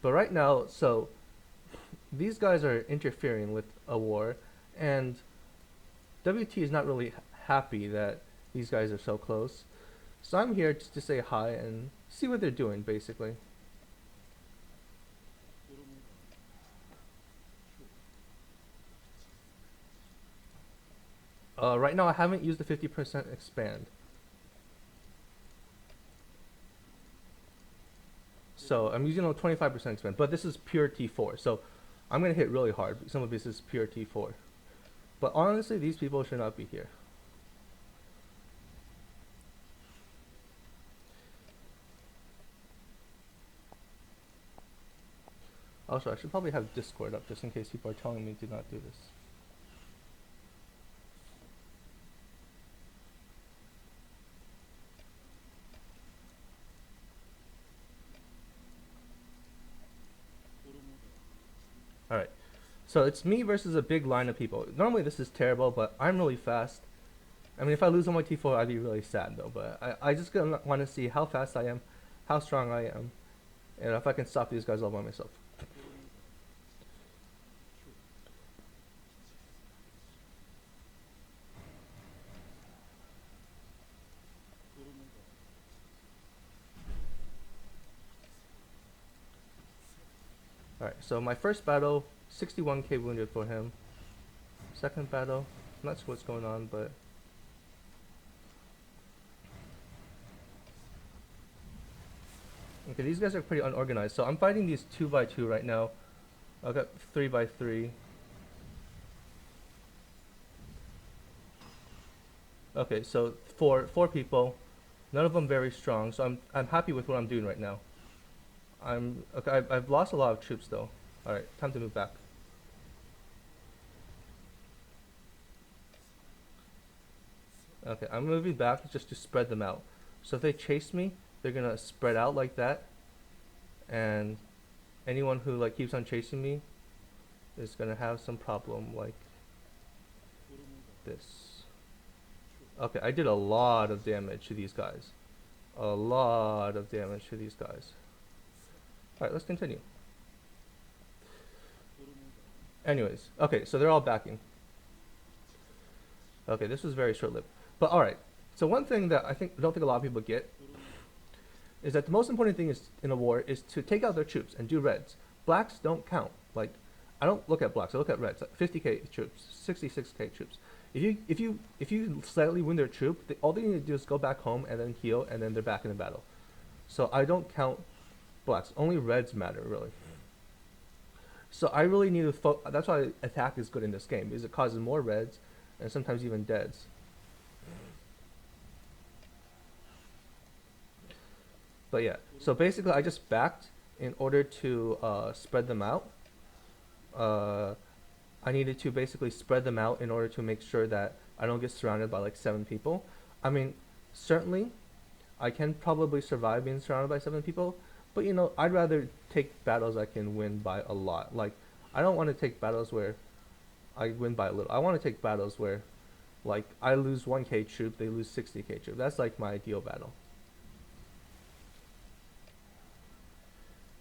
But right now, so these guys are interfering with a war, and WT is not really happy that these guys are so close. So I'm here just to say hi and see what they're doing, basically. Right now, I haven't used the 50% expand. So I'm using a 25% expand, but this is pure T4. So I'm going to hit really hard. Some of this is pure T4. But honestly, these people should not be here. Also, I should probably have Discord up just in case people are telling me to not do this. Alright, so it's me versus a big line of people. Normally this is terrible, but I'm really fast. I mean, if I lose on my T4, I'd be really sad though, but I just want to see how fast I am, how strong I am, and if I can stop these guys all by myself. Alright, so my first battle, 61k wounded for him. Second battle, I'm not sure what's going on, but okay, these guys are pretty unorganized. So I'm fighting these 2x2 right now. I've got 3x3. Okay, so four people, none of them very strong. So I'm happy with what I'm doing right now. I'm okay. I've lost a lot of troops though. All right, time to move back. Okay, I'm moving back just to spread them out. So if they chase me, they're gonna spread out like that, and anyone who like keeps on chasing me is gonna have some problem like this. Okay, I did a lot of damage to these guys. A lot of damage to these guys. Alright, let's continue. Anyways, okay, so they're all backing. Okay, this was very short-lived. But alright, so one thing that I don't think a lot of people get is that the most important thing is in a war is to take out their troops and do reds. Blacks don't count. Like, I don't look at blacks, I look at reds. 50k troops, 66k troops. If you slightly wound their troop, all they need to do is go back home and then heal, and then they're back in the battle. So I don't count blacks. Only reds matter, really. So I really need to that's why attack is good in this game, because it causes more reds and sometimes even deads. But yeah, so basically I just backed in order to spread them out. Uh, I needed to basically spread them out in order to make sure that I don't get surrounded by like 7 people. I mean, certainly I can probably survive being surrounded by 7 people, but you know, I'd rather take battles I can win by a lot. Like, I don't want to take battles where I win by a little. I want to take battles where, like, I lose 1k troop, they lose 60k troop. That's like my ideal battle.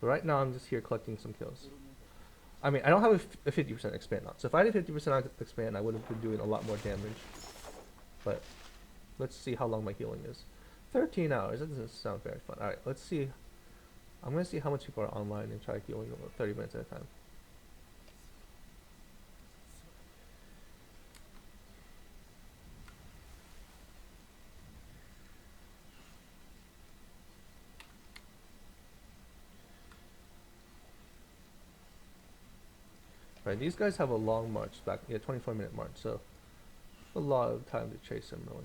But right now, I'm just here collecting some kills. I mean, I don't have a 50% expand on. So if I had 50% expand, I would have been doing a lot more damage. But let's see how long my healing is. 13 hours. That doesn't sound very fun. Alright, let's see. I'm going to see how much people are online and try healing 30 minutes at a time. Right, these guys have a long march back. Yeah, 24-minute march. So a lot of time to chase them, really.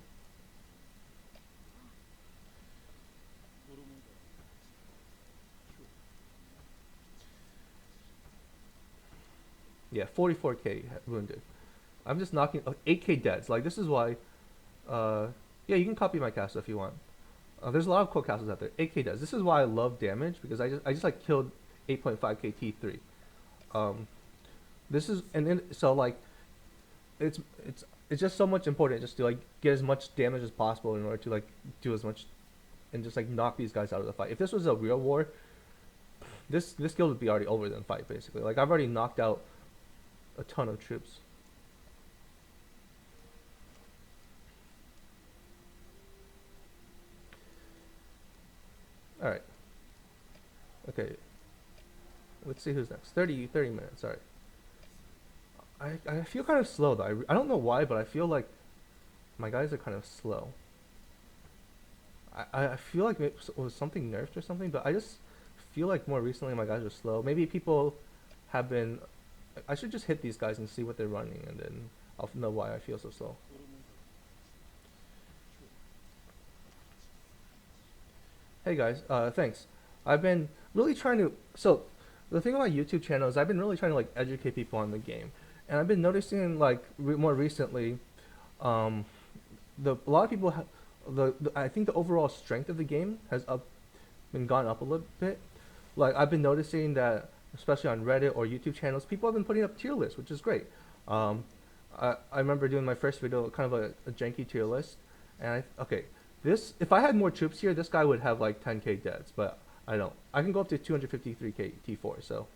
Yeah, 44k wounded. I'm just knocking 8k deads. Like, this is why. Yeah, you can copy my castle if you want. There's a lot of cool castles out there. 8k deads. This is why I love damage, because I just like killed 8.5k T3. This is, and then so like it's it's just so much important just to like get as much damage as possible in order to like do as much and just like knock these guys out of the fight. If this was a real war, this guild would be already over than fight basically. Like I've already knocked out a ton of troops. All right. Okay. Let's see who's next. 30 minutes. All right. I feel kind of slow though. I don't know why, but I feel like my guys are kind of slow. I feel like it was something nerfed or something, but I just feel like more recently my guys are slow. Maybe people have been. I should just hit these guys and see what they're running, and then I'll know why I feel so slow. Hey guys, thanks. I've been really trying to. So, the thing about YouTube channel is I've been really trying to like educate people on the game, and I've been noticing like more recently, um, a lot of people the I think the overall strength of the game has been gone up a little bit. Like I've been noticing that especially on Reddit or YouTube channels, people have been putting up tier lists, which is great. Um, I remember doing my first video, kind of a janky tier list, and okay, this if I had more troops here, this guy would have like 10k deaths, but I don't. I can go up to 253k T4, so.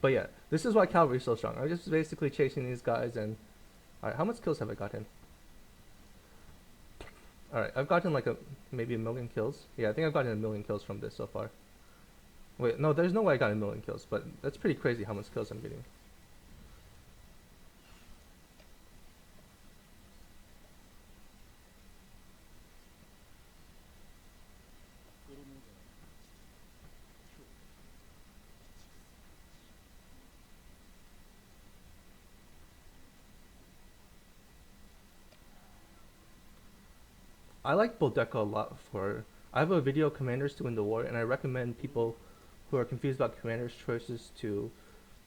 But yeah, this is why cavalry's so strong. I'm just basically chasing these guys, and all right, how much kills have I gotten? All right, I've gotten like maybe a million kills. Yeah, I think I've gotten a million kills from this so far. Wait, no, there's no way I got a million kills, but that's pretty crazy how much kills I'm getting. I like Bodeca a lot for. I have a video Commanders to Win the War, and I recommend people who are confused about Commanders choices to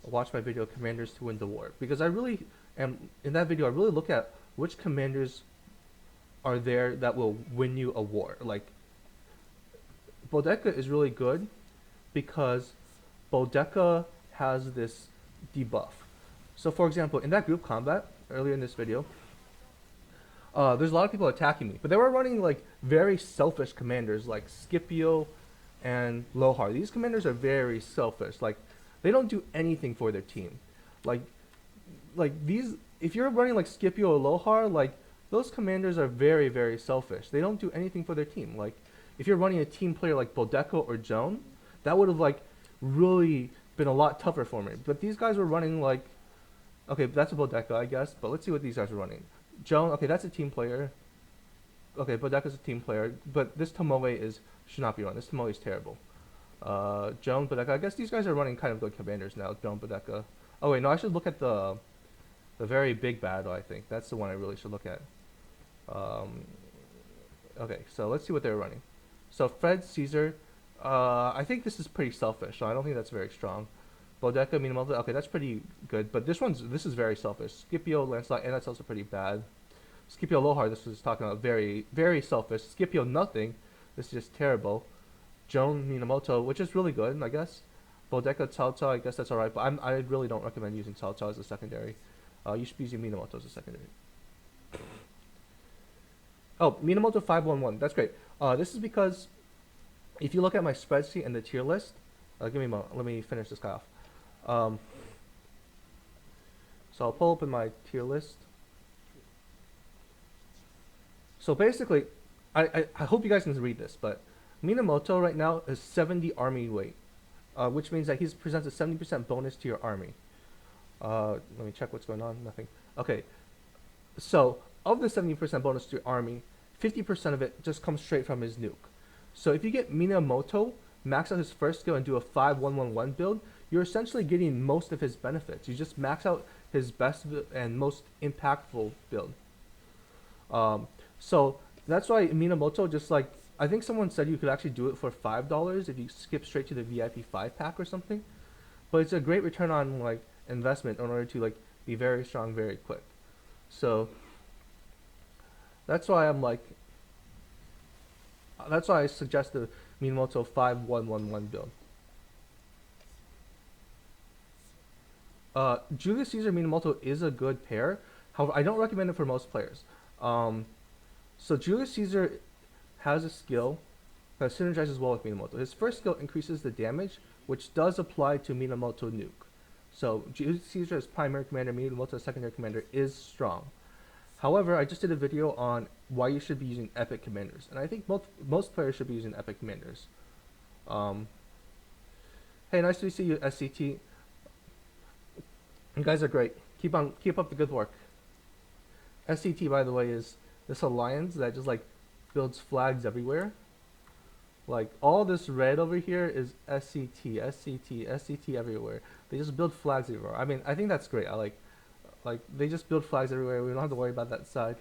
watch my video Commanders to Win the War, because I really am in that video. I really look at which commanders are there that will win you a war. Like Bodeca is really good because Bodeca has this debuff. So for example, in that group combat earlier in this video, there's a lot of people attacking me, but they were running like very selfish commanders like Scipio and Lohar. These commanders are very selfish. Like they don't do anything for their team. Like these, if you're running like Scipio or Lohar, like those commanders are very selfish. They don't do anything for their team. Like if you're running a team player like Bodeco or Joan, that would have like really been a lot tougher for me. But these guys were running like, okay, that's a Bodeco, I guess. But let's see what these guys are running. Joan, okay, that's a team player. Okay, Bodeca's a team player, but this Tomoe should not be run. This Tomoe is terrible. Joan, Bodeca. I guess these guys are running kind of good commanders now. Joan, Bodeca. Oh wait, no, I should look at the very big battle. I think that's the one I really should look at. Okay, so let's see what they're running. So Fred, Caesar. I think this is pretty selfish, so I don't think that's very strong. Bodeca, Minamoto. Okay, that's pretty good, but this is very selfish. Scipio, Lancelot, and that's also pretty bad. Scipio Lohar, this was talking about very selfish. Scipio nothing. This is just terrible. Joan Minamoto, which is really good, I guess. Bodeca Cao Cao, I guess that's alright, but I really don't recommend using Cao Cao as a secondary. You should be using Minamoto as a secondary. Oh, Minamoto 511. That's great. This is because if you look at my spreadsheet and the tier list, give me a moment. Let me finish this guy off. So I'll pull open my tier list. So basically, I hope you guys can read this, but Minamoto right now is 70 army weight, which means that he presents a 70% bonus to your army. Let me check what's going on. Nothing. Okay. So of the 70% bonus to your army, 50% of it just comes straight from his nuke. So if you get Minamoto, max out his first skill and do a 5-1-1-1 build, you're essentially getting most of his benefits. You just max out his best and most impactful build. So that's why Minamoto just like, I think someone said you could actually do it for $5 if you skip straight to the VIP 5 pack or something. But it's a great return on like investment in order to like be very strong very quick. So that's why I suggest Minamoto 5111 build. Julius Caesar Minamoto is a good pair. However, I don't recommend it for most players. Um, so Julius Caesar has a skill that synergizes well with Minamoto. His first skill increases the damage, which does apply to Minamoto nuke. So Julius Caesar as primary commander, Minamoto as secondary commander is strong. However, I just did a video on why you should be using epic commanders, and I think most players should be using epic commanders. Um, hey, nice to see you, SCT. You guys are great. Keep up the good work. SCT, by the way, is this alliance that just like builds flags everywhere. Like all this red over here is SCT, SCT, SCT everywhere. They just build flags everywhere. I mean, I think that's great. I like they just build flags everywhere. We don't have to worry about that side.